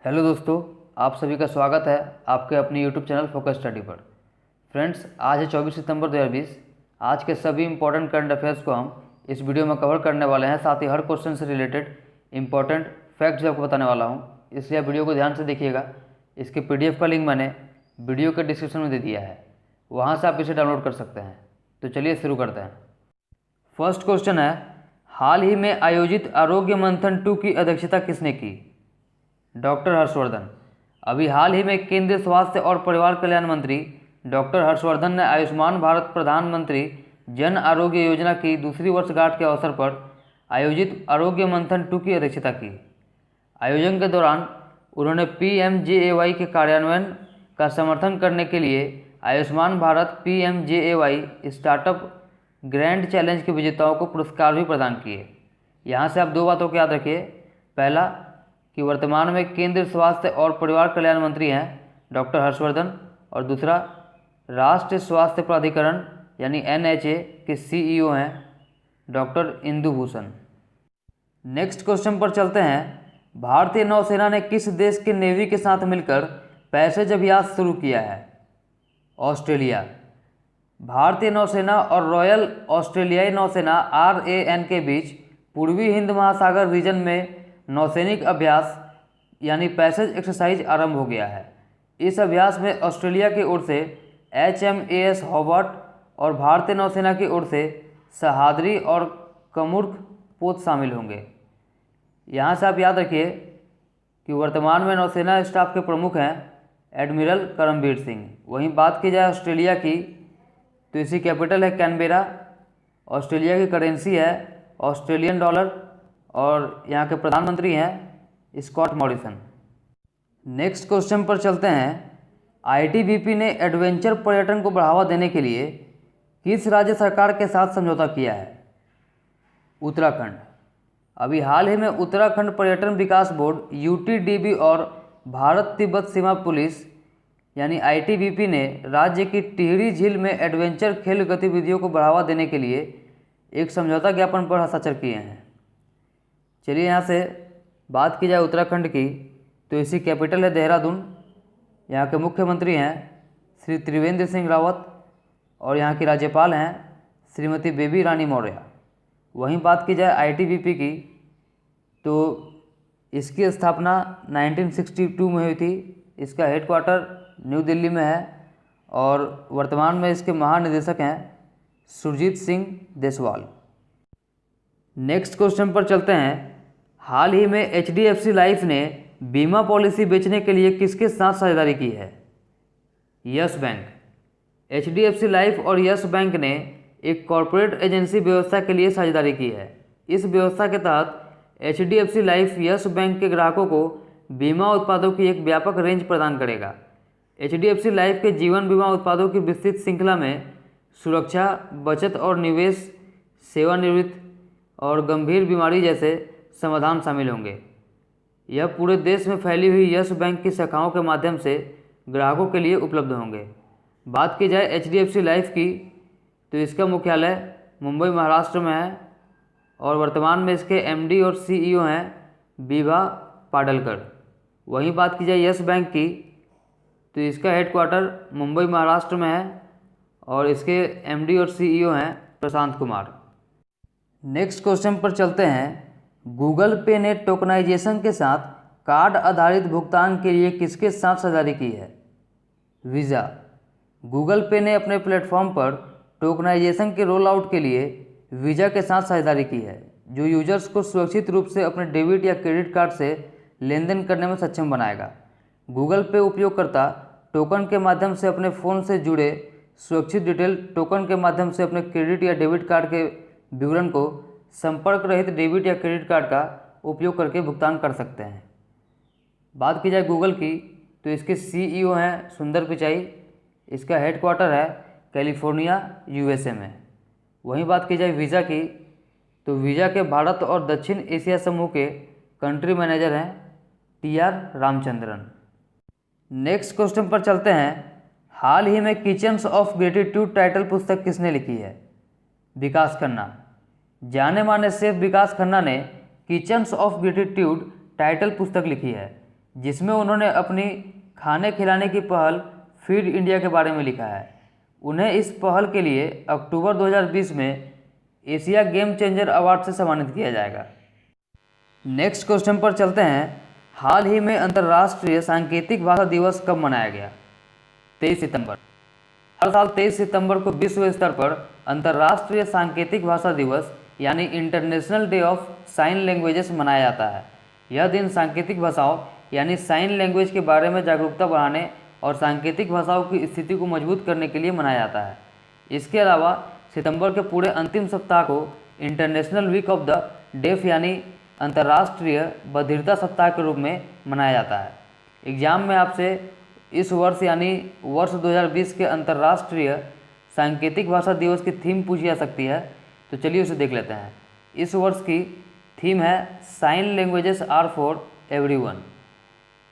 Hello दोस्तों, आप सभी का स्वागत है आपके अपने यूट्यूब चैनल फोकस स्टडी पर। फ्रेंड्स, आज है 24 सितंबर 2020। आज के सभी इंपॉर्टेंट करंट अफेयर्स को हम इस वीडियो में कवर करने वाले हैं। साथ ही हर क्वेश्चन से रिलेटेड इंपॉर्टेंट फैक्ट्स आपको बताने वाला हूं, इसलिए आप वीडियो को ध्यान से देखिएगा। इसके PDF का लिंक मैंने वीडियो के डिस्क्रिप्शन में दे दिया है, वहाँ से आप इसे डाउनलोड कर सकते हैं। तो चलिए शुरू करते हैं। फर्स्ट क्वेश्चन है, हाल ही में आयोजित आरोग्य मंथन 2 की अध्यक्षता किसने की? डॉक्टर हर्षवर्धन। अभी हाल ही में केंद्रीय स्वास्थ्य और परिवार कल्याण मंत्री डॉक्टर हर्षवर्धन ने आयुष्मान भारत प्रधानमंत्री जन आरोग्य योजना की दूसरी वर्षगांठ के अवसर पर आयोजित आरोग्य मंथन 2 की अध्यक्षता की। आयोजन के दौरान उन्होंने PMJAY के कार्यान्वयन का समर्थन करने के लिए Ayushman Bharat PMJAY startup grand challenge के विजेताओं को पुरस्कार भी प्रदान किए। यहाँ से आप दो बातों को याद रखिए। पहला कि वर्तमान में केंद्रीय स्वास्थ्य और परिवार कल्याण मंत्री हैं डॉक्टर हर्षवर्धन, और दूसरा राष्ट्रीय स्वास्थ्य प्राधिकरण यानी NHA के CEO हैं doctor Indu Bhushan. Next question पर चलते हैं। भारतीय नौसेना ने किस देश के नेवी के साथ मिलकर पैसेज अभ्यास शुरू किया है? ऑस्ट्रेलिया। भारतीय नौसेना और रॉयल ऑस्ट्रेलियाई नौसेना RAN के बीच पूर्वी हिंद महासागर रीजन में नौसैनिक अभ्यास यानी पैसेज एक्सरसाइज आरंभ हो गया है। इस अभ्यास में ऑस्ट्रेलिया की ओर से HMAS होबार्ट और भारतीय नौसेना की ओर से सहादरी और कमुर्क पोत शामिल होंगे। यहाँ से आप याद रखिए कि वर्तमान में नौसेना स्टाफ के प्रमुख हैं एडमिरल करमबीर सिंह। वहीं बात की जाए ऑस्ट्रेलिया की, तो इसी कैपिटल है कैनबेरा। ऑस्ट्रेलिया की करेंसी है ऑस्ट्रेलियन डॉलर और यहाँ के प्रधानमंत्री हैं स्कॉट मॉरिसन। नेक्स्ट क्वेश्चन पर चलते हैं। ITBP ने एडवेंचर पर्यटन को बढ़ावा देने के लिए किस राज्य सरकार के साथ समझौता किया है? उत्तराखंड। अभी हाल ही में उत्तराखंड पर्यटन विकास बोर्ड UTDB और भारत तिब्बत सीमा पुलिस यानी ITBP ने राज्य की टिहरी झील में एडवेंचर खेल गतिविधियों को बढ़ावा देने के लिए एक समझौता ज्ञापन पर हस्ताक्षर किए हैं। चलिए यहाँ से बात की जाए उत्तराखंड की, तो इसी कैपिटल है देहरादून। यहाँ के मुख्यमंत्री हैं श्री त्रिवेंद्र सिंह रावत और यहाँ की राज्यपाल हैं श्रीमती बेबी रानी मौर्य। वहीं बात की जाए ITBP की, तो इसकी स्थापना 1962 में हुई थी। इसका हेडक्वार्टर न्यू दिल्ली में है और वर्तमान में इसके महानिदेशक हैं सुरजीत सिंह देसवाल। नेक्स्ट क्वेश्चन पर चलते हैं। हाल ही में HDFC लाइफ ने बीमा पॉलिसी बेचने के लिए किसके साथ साझेदारी की है? Yes bank. HDFC लाइफ और यस बैंक ने एक कॉरपोरेट एजेंसी व्यवस्था के लिए साझेदारी की है। इस व्यवस्था के तहत HDFC लाइफ यस बैंक के ग्राहकों को बीमा उत्पादों की एक व्यापक रेंज प्रदान करेगा। HDFC लाइफ के जीवन बीमा उत्पादों की विस्तृत श्रृंखला में सुरक्षा, बचत और निवेश, सेवानिवृत्ति और गंभीर बीमारी जैसे समाधान शामिल होंगे। यह पूरे देश में फैली हुई यस बैंक की शाखाओं के माध्यम से ग्राहकों के लिए उपलब्ध होंगे। बात की जाए HDFC लाइफ की, तो इसका मुख्यालय मुंबई महाराष्ट्र में है और वर्तमान में इसके MD और CEO हैं विभा पाडलकर। वहीं बात की जाए यस बैंक की, तो इसका हेडक्वार्टर मुंबई महाराष्ट्र में है और इसके MD और CEO हैं प्रशांत कुमार। नेक्स्ट क्वेश्चन पर चलते हैं। गूगल पे ने टोकनाइजेशन के साथ कार्ड आधारित भुगतान के लिए किसके साथ साझेदारी की है? वीज़ा। गूगल पे ने अपने प्लेटफॉर्म पर टोकनाइजेशन के रोल आउट के लिए वीज़ा के साथ साझेदारी की है, जो यूजर्स को सुरक्षित रूप से अपने डेबिट या क्रेडिट कार्ड से लेन देन करने में सक्षम बनाएगा। गूगल पे उपयोगकर्ता टोकन के माध्यम से अपने फ़ोन से जुड़े सुरक्षित डिटेल टोकन के माध्यम से अपने क्रेडिट या डेबिट कार्ड के विवरण को संपर्क रहित डेबिट या क्रेडिट कार्ड का उपयोग करके भुगतान कर सकते हैं। बात की जाए गूगल की, तो इसके CEO हैं सुंदर पिचाई। इसका हेडक्वार्टर है कैलिफोर्निया USA में। वहीं बात की जाए वीज़ा की, तो वीज़ा के भारत और दक्षिण एशिया समूह के कंट्री मैनेजर हैं TR रामचंद्रन। नेक्स्ट क्वेश्चन पर चलते हैं। हाल ही में किचन्स ऑफ ग्रेटिट्यूड टाइटल पुस्तक किसने लिखी है? विकास खन्ना। जाने माने शेफ विकास खन्ना ने किचन्स ऑफ ग्रेटिट्यूड टाइटल पुस्तक लिखी है, जिसमें उन्होंने अपनी खाने खिलाने की पहल फीड इंडिया के बारे में लिखा है। उन्हें इस पहल के लिए अक्टूबर 2020 में एशिया गेम चेंजर अवार्ड से सम्मानित किया जाएगा। नेक्स्ट क्वेश्चन पर चलते हैं। हाल ही में अंतर्राष्ट्रीय सांकेतिक भाषा दिवस कब मनाया गया? 23 सितंबर। हर साल 23 सितंबर को विश्व स्तर पर अंतर्राष्ट्रीय सांकेतिक भाषा दिवस यानी international day of sine languages मनाया जाता है। यह दिन सांकेतिक भाषाओं यानी साइन लैंग्वेज के बारे में जागरूकता बढ़ाने और सांकेतिक भाषाओं की स्थिति को मजबूत करने के लिए मनाया जाता है। इसके अलावा सितंबर के पूरे अंतिम सप्ताह को international week of the deaf यानी अंतर्राष्ट्रीय बधिरता सप्ताह के रूप में मनाया जाता है। एग्जाम में आपसे इस वर्ष यानी वर्ष 2020 के अंतर्राष्ट्रीय सांकेतिक भाषा दिवस की थीम पूछी जा सकती है, तो चलिए उसे देख लेते हैं। इस वर्ष की थीम है sign languages are for everyone.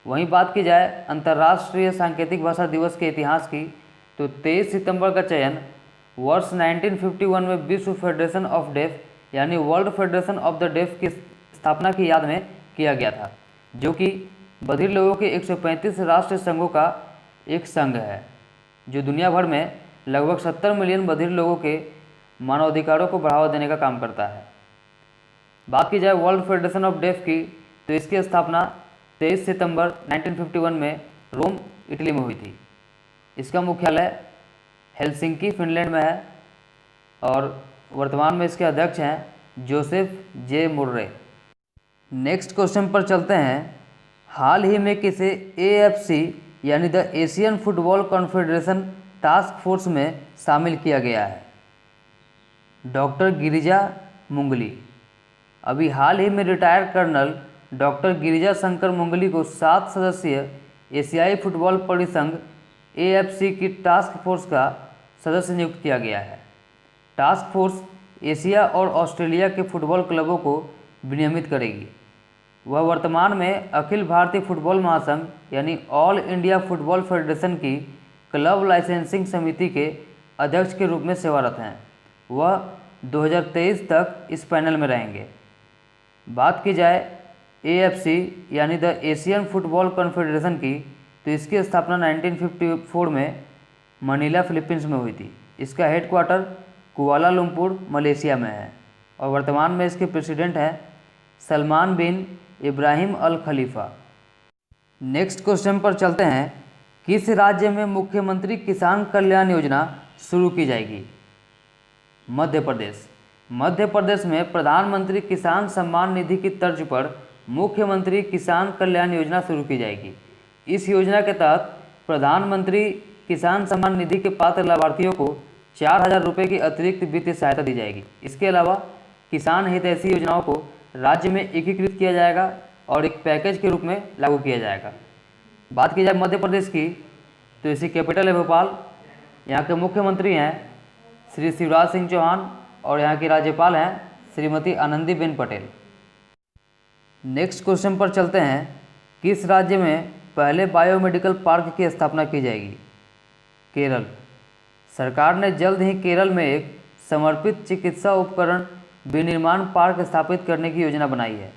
वहीं बात की जाए अंतर्राष्ट्रीय सांकेतिक भाषा दिवस के इतिहास की, तो 23 सितंबर का चयन वर्ष 1951 में विश्व फेडरेशन ऑफ डेफ यानी world federation of the deaf की स्थापना की याद में किया गया था, जो कि बधिर लोगों के 135 राष्ट्रीय संघों का एक संघ है, जो दुनिया भर में लगभग 70 मिलियन बधिर लोगों के मानवाधिकारों को बढ़ावा देने का काम करता है। बात की जाए वर्ल्ड फेडरेशन ऑफ डेफ की, तो इसकी स्थापना 23 सितंबर 1951 में रोम, इटली में हुई थी। इसका मुख्यालय हेलसिंकी, फिनलैंड में है और वर्तमान में इसके अध्यक्ष हैं Joseph J Murray. Next question पर चलते हैं। हाल ही में किसे AFC यानी the Asian football confederation task force में शामिल किया गया है? डॉक्टर गिरिजा मुंगली। अभी हाल ही में retired colonel doctor Girija Shankar Mungli को 7 सदस्यीय एशियाई फुटबॉल परिसंघ AFC की टास्क फोर्स का सदस्य नियुक्त किया गया है। टास्क फोर्स एशिया और ऑस्ट्रेलिया के फुटबॉल क्लबों को विनियमित करेगी। वह वर्तमान में अखिल भारतीय फुटबॉल महासंघ यानी ऑल इंडिया फुटबॉल फेडरेशन की क्लब लाइसेंसिंग समिति के अध्यक्ष के रूप में सेवारत हैं। वह 2023 तक इस पैनल में रहेंगे। बात की जाए AFC यानी द एशियन फुटबॉल कॉन्फेडरेशन की, तो इसकी स्थापना 1954 में मनीला, फिलीपींस में हुई थी। इसका हेडक्वार्टर कुआलालंपुर, मलेशिया में है और वर्तमान में इसके प्रेसिडेंट हैं सलमान बिन इब्राहिम अल खलीफा। नेक्स्ट क्वेश्चन पर चलते हैं। किस राज्य में मुख्यमंत्री किसान कल्याण योजना शुरू की जाएगी? मध्य प्रदेश। मध्य प्रदेश में प्रधानमंत्री किसान सम्मान निधि की तर्ज पर मुख्यमंत्री किसान कल्याण योजना शुरू की जाएगी। इस योजना के तहत प्रधानमंत्री किसान सम्मान निधि के पात्र लाभार्थियों को 4,000 रुपये की अतिरिक्त वित्तीय सहायता दी जाएगी। इसके अलावा किसान हितैषी योजनाओं को राज्य में एकीकृत किया जाएगा और एक पैकेज के रूप में लागू किया जाएगा। बात की जाए मध्य प्रदेश की, तो इसकी कैपिटल है भोपाल। यहाँ के मुख्यमंत्री हैं श्री शिवराज सिंह चौहान और यहाँ की राज्यपाल हैं श्रीमती आनंदीबेन पटेल। नेक्स्ट क्वेश्चन पर चलते हैं। किस राज्य में पहले बायोमेडिकल पार्क की स्थापना की जाएगी? केरल। सरकार ने जल्द ही केरल में एक समर्पित चिकित्सा उपकरण विनिर्माण पार्क स्थापित करने की योजना बनाई है,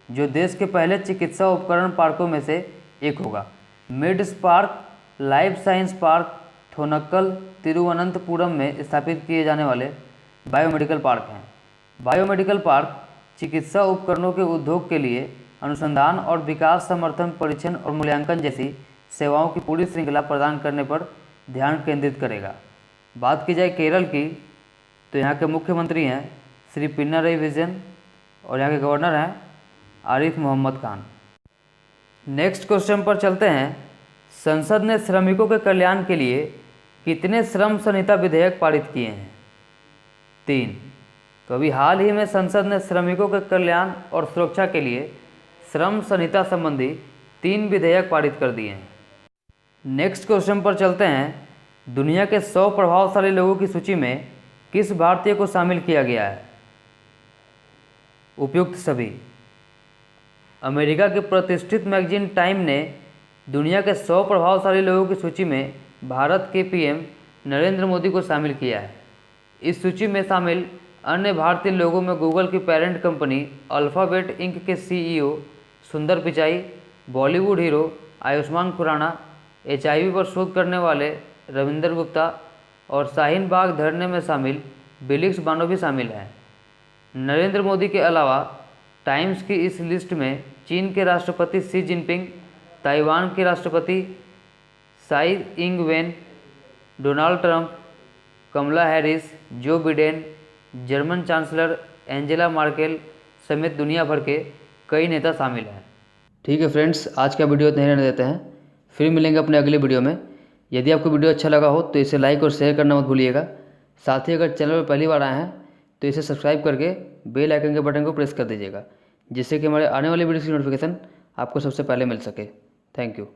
जो देश के पहले चिकित्सा उपकरण पार्कों में से एक होगा। Meds Park life science park Thonnakkal, Thiruvananthapuram में स्थापित किए जाने वाले बायोमेडिकल पार्क हैं। बायोमेडिकल पार्क चिकित्सा उपकरणों के उद्योग के लिए अनुसंधान और विकास, समर्थन, परीक्षण और मूल्यांकन जैसी सेवाओं की पूरी श्रृंखला प्रदान करने पर ध्यान केंद्रित करेगा। बात की जाए केरल की, तो यहाँ के मुख्यमंत्री हैं श्री पिनाराई विजयन और यहाँ के गवर्नर हैं आरिफ मोहम्मद खान। नेक्स्ट क्वेश्चन पर चलते हैं। संसद ने श्रमिकों के कल्याण के लिए कितने श्रम संहिता विधेयक पारित किए हैं? 3। तो अभी हाल ही में संसद ने श्रमिकों के कल्याण और सुरक्षा के लिए श्रम संहिता संबंधी 3 विधेयक पारित कर दिए हैं। नेक्स्ट क्वेश्चन पर चलते हैं। दुनिया के 100 प्रभावशाली लोगों की सूची में किस भारतीय को शामिल किया गया है? उपयुक्त सभी। अमेरिका के प्रतिष्ठित मैगजीन टाइम ने दुनिया के 100 प्रभावशाली लोगों की सूची में भारत के PM नरेंद्र मोदी को शामिल किया है। इस सूची में शामिल अन्य भारतीय लोगों में गूगल की पेरेंट कंपनी अल्फ़ाबेट इंक के CEO सुंदर पिचाई, बॉलीवुड हीरो आयुष्मान खुराना, HIV पर शोध करने वाले रविंदर गुप्ता और शाहीन बाग धरने में शामिल बिलिक्स बानो भी शामिल हैं। नरेंद्र मोदी के अलावा टाइम्स की इस लिस्ट में चीन के राष्ट्रपति शी जिनपिंग, ताइवान के राष्ट्रपति Tsai Ing wen, Donald Trump, Kamala Harris, Joe Biden, German chancellor Angela Merkel समेत दुनिया भर के कई नेता शामिल हैं। ठीक है फ्रेंड्स, आज का वीडियो इतना ही रहने देते हैं, फिर मिलेंगे अपने अगले वीडियो में। यदि आपको वीडियो अच्छा लगा हो तो इसे लाइक और शेयर करना मत भूलिएगा। साथ ही अगर चैनल पर पहली बार आए हैं तो इसे सब्सक्राइब करके बेल आइकन के बटन को प्रेस कर दीजिएगा, जिससे कि हमारे आने वाले वीडियो की नोटिफिकेशन आपको सबसे पहले मिल सके। Thank you.